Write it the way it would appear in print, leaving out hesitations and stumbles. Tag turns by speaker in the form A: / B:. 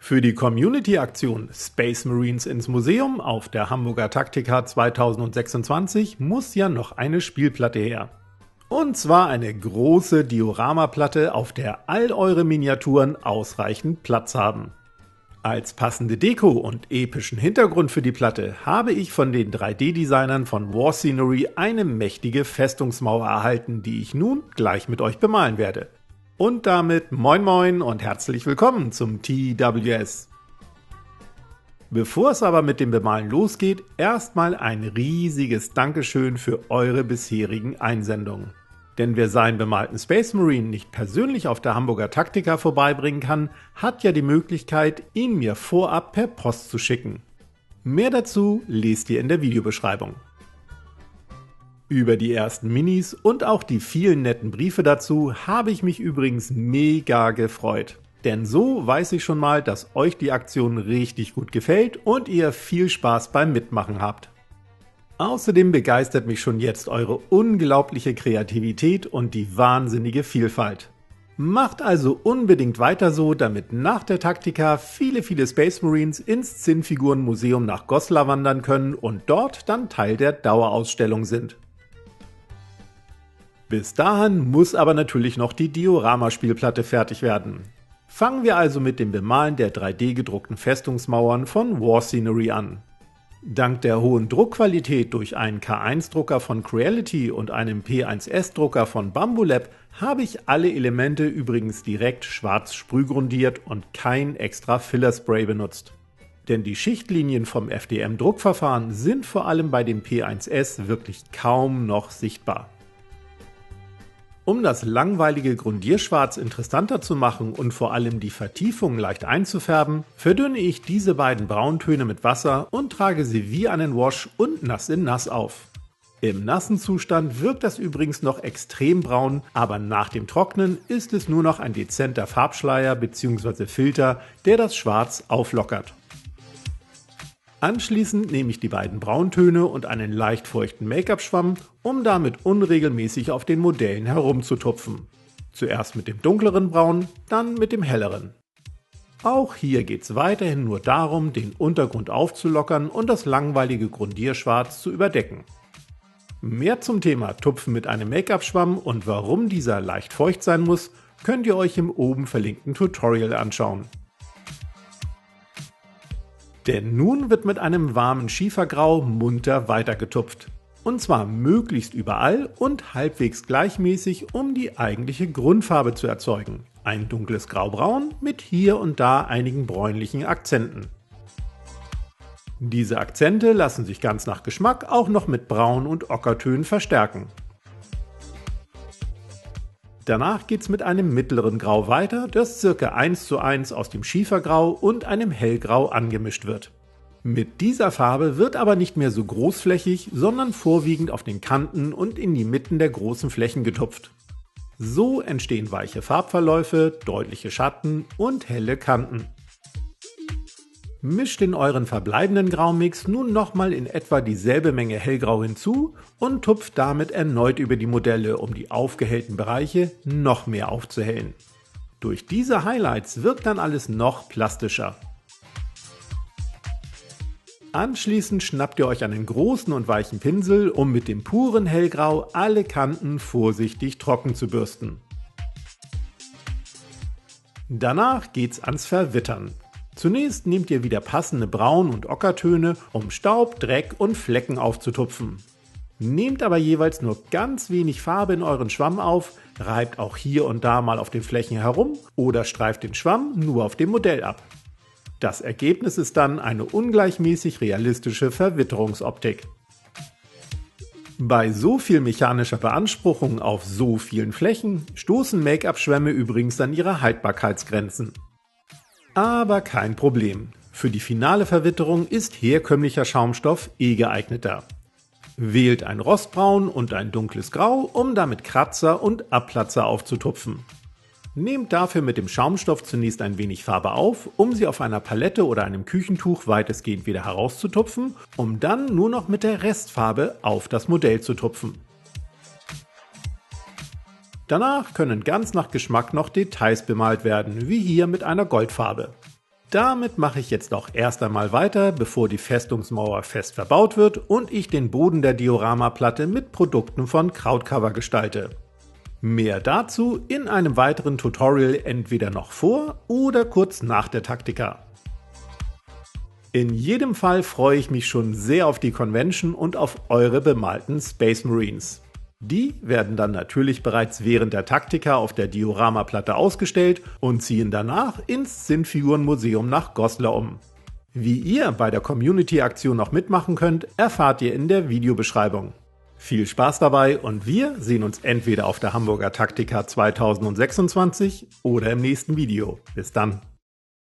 A: Für die Community-Aktion Space Marines ins Museum auf der Hamburger Taktika 2026 muss ja noch eine Spielplatte her. Und zwar eine große Dioramaplatte, auf der all eure Miniaturen ausreichend Platz haben. Als passende Deko und epischen Hintergrund für die Platte habe ich von den 3D-Designern von War Scenery eine mächtige Festungsmauer erhalten, die ich nun gleich mit euch bemalen werde. Und damit moin moin und herzlich willkommen zum TWS. Bevor es aber mit dem Bemalen losgeht, erstmal ein riesiges Dankeschön für eure bisherigen Einsendungen. Denn wer seinen bemalten Space Marine nicht persönlich auf der Hamburger Taktika vorbeibringen kann, hat ja die Möglichkeit, ihn mir vorab per Post zu schicken. Mehr dazu lest ihr in der Videobeschreibung. Über die ersten Minis und auch die vielen netten Briefe dazu habe ich mich übrigens mega gefreut. Denn so weiß ich schon mal, dass euch die Aktion richtig gut gefällt und ihr viel Spaß beim Mitmachen habt. Außerdem begeistert mich schon jetzt eure unglaubliche Kreativität und die wahnsinnige Vielfalt. Macht also unbedingt weiter so, damit nach der Taktika viele Space Marines ins Zinnfigurenmuseum nach Goslar wandern können und dort dann Teil der Dauerausstellung sind. Bis dahin muss aber natürlich noch die Diorama-Spielplatte fertig werden. Fangen wir also mit dem Bemalen der 3D gedruckten Festungsmauern von War Scenery an. Dank der hohen Druckqualität durch einen K1-Drucker von Creality und einem P1S-Drucker von Bambulab habe ich alle Elemente übrigens direkt schwarz sprühgrundiert und kein extra Fillerspray benutzt. Denn die Schichtlinien vom FDM-Druckverfahren sind vor allem bei dem P1S wirklich kaum noch sichtbar. Um das langweilige Grundierschwarz interessanter zu machen und vor allem die Vertiefung leicht einzufärben, verdünne ich diese beiden Brauntöne mit Wasser und trage sie wie einen Wash und nass in nass auf. Im nassen Zustand wirkt das übrigens noch extrem braun, aber nach dem Trocknen ist es nur noch ein dezenter Farbschleier bzw. Filter, der das Schwarz auflockert. Anschließend nehme ich die beiden Brauntöne und einen leicht feuchten Make-up-Schwamm, um damit unregelmäßig auf den Modellen herumzutupfen. Zuerst mit dem dunkleren Braun, dann mit dem helleren. Auch hier geht es weiterhin nur darum, den Untergrund aufzulockern und das langweilige Grundierschwarz zu überdecken. Mehr zum Thema Tupfen mit einem Make-up-Schwamm und warum dieser leicht feucht sein muss, könnt ihr euch im oben verlinkten Tutorial anschauen. Denn nun wird mit einem warmen Schiefergrau munter weitergetupft. Und zwar möglichst überall und halbwegs gleichmäßig, um die eigentliche Grundfarbe zu erzeugen. Ein dunkles Graubraun mit hier und da einigen bräunlichen Akzenten. Diese Akzente lassen sich ganz nach Geschmack auch noch mit Braun- und Ockertönen verstärken. Danach geht es mit einem mittleren Grau weiter, das ca. 1:1 aus dem Schiefergrau und einem Hellgrau angemischt wird. Mit dieser Farbe wird aber nicht mehr so großflächig, sondern vorwiegend auf den Kanten und in die Mitten der großen Flächen getupft. So entstehen weiche Farbverläufe, deutliche Schatten und helle Kanten. Mischt in euren verbleibenden Graumix nun nochmal in etwa dieselbe Menge Hellgrau hinzu und tupft damit erneut über die Modelle, um die aufgehellten Bereiche noch mehr aufzuhellen. Durch diese Highlights wirkt dann alles noch plastischer. Anschließend schnappt ihr euch einen großen und weichen Pinsel, um mit dem puren Hellgrau alle Kanten vorsichtig trocken zu bürsten. Danach geht's ans Verwittern. Zunächst nehmt ihr wieder passende Braun- und Ockertöne, um Staub, Dreck und Flecken aufzutupfen. Nehmt aber jeweils nur ganz wenig Farbe in euren Schwamm auf, reibt auch hier und da mal auf den Flächen herum oder streift den Schwamm nur auf dem Modell ab. Das Ergebnis ist dann eine ungleichmäßig realistische Verwitterungsoptik. Bei so viel mechanischer Beanspruchung auf so vielen Flächen stoßen Make-up-Schwämme übrigens an ihre Haltbarkeitsgrenzen. Aber kein Problem. Für die finale Verwitterung ist herkömmlicher Schaumstoff geeigneter. Wählt ein Rostbraun und ein dunkles Grau, um damit Kratzer und Abplatzer aufzutupfen. Nehmt dafür mit dem Schaumstoff zunächst ein wenig Farbe auf, um sie auf einer Palette oder einem Küchentuch weitestgehend wieder herauszutupfen, um dann nur noch mit der Restfarbe auf das Modell zu tupfen. Danach können ganz nach Geschmack noch Details bemalt werden, wie hier mit einer Goldfarbe. Damit mache ich jetzt auch erst einmal weiter, bevor die Festungsmauer fest verbaut wird und ich den Boden der Dioramaplatte mit Produkten von Krautcover gestalte. Mehr dazu in einem weiteren Tutorial entweder noch vor oder kurz nach der Taktika. In jedem Fall freue ich mich schon sehr auf die Convention und auf eure bemalten Space Marines. Die werden dann natürlich bereits während der Taktika auf der Dioramaplatte ausgestellt und ziehen danach ins Zinnfigurenmuseum nach Goslar um. Wie ihr bei der Community-Aktion noch mitmachen könnt, erfahrt ihr in der Videobeschreibung. Viel Spaß dabei und wir sehen uns entweder auf der Hamburger Taktika 2026 oder im nächsten Video. Bis dann!